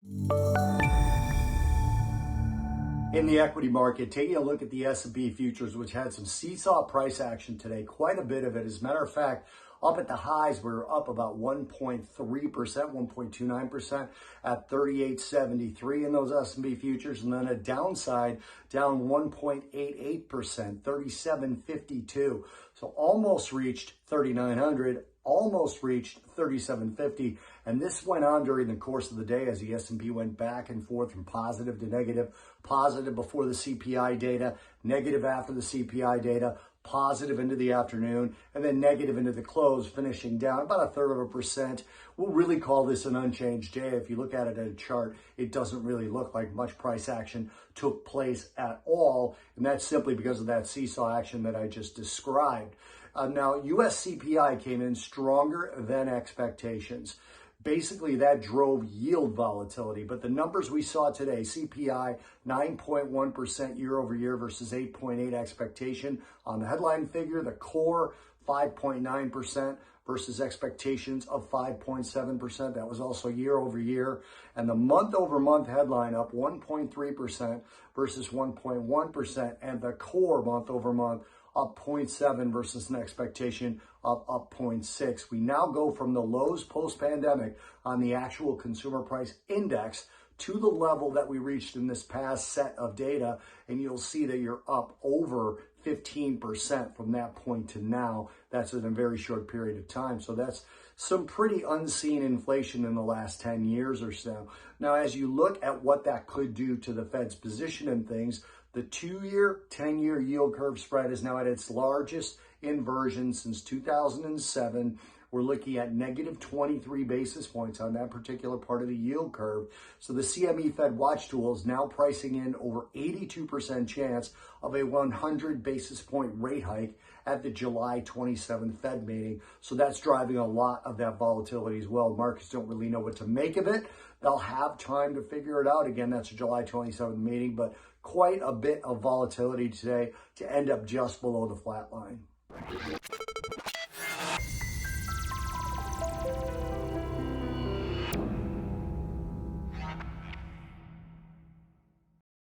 In the equity market, taking a look at the S&P futures, which had some seesaw price action today, quite a bit of it. As a matter of fact, up at the highs, we're up about 1.3%, 1.29% at 38.73 in those S&P futures. And then a downside, down 1.88%, 37.52. So almost reached 3,900. Almost reached 3750, and this went on during the course of the day as the S&P went back and forth from positive to negative, positive before the CPI data, negative after the CPI data, positive into the afternoon, and then negative into the close, finishing down about 1/3%. We'll really call this an unchanged day. If you look at it at a chart, it doesn't really look like much price action took place at all, and that's simply because of that seesaw action that I just described. Now, U.S. CPI came in stronger than expectations. Basically, that drove yield volatility. But the numbers we saw today, CPI 9.1% year over year versus 8.8 expectation on the headline figure. The core 5.9% versus expectations of 5.7%. That was also year over year. And the month over month headline up 1.3% versus 1.1%. And the core month over month up 0.7 versus an expectation of up 0.6. We now go from the lows post-pandemic on the actual consumer price index to the level that we reached in this past set of data, and you'll see that you're up over 15% from that point to now. That's in a very short period of time. So that's some pretty unseen inflation in the last 10 years or so. Now, as you look at what that could do to the Fed's position and things, the 2-year, 10-year yield curve spread is now at its largest inversion since 2007. We're looking at negative 23 basis points on that particular part of the yield curve. So the CME Fed Watch tool is now pricing in over 82% chance of a 100 basis point rate hike at the July 27th Fed meeting. So that's driving a lot of that volatility as well. Markets don't really know what to make of it. They'll have time to figure it out. Again, that's a July 27th meeting, but quite a bit of volatility today to end up just below the flat line.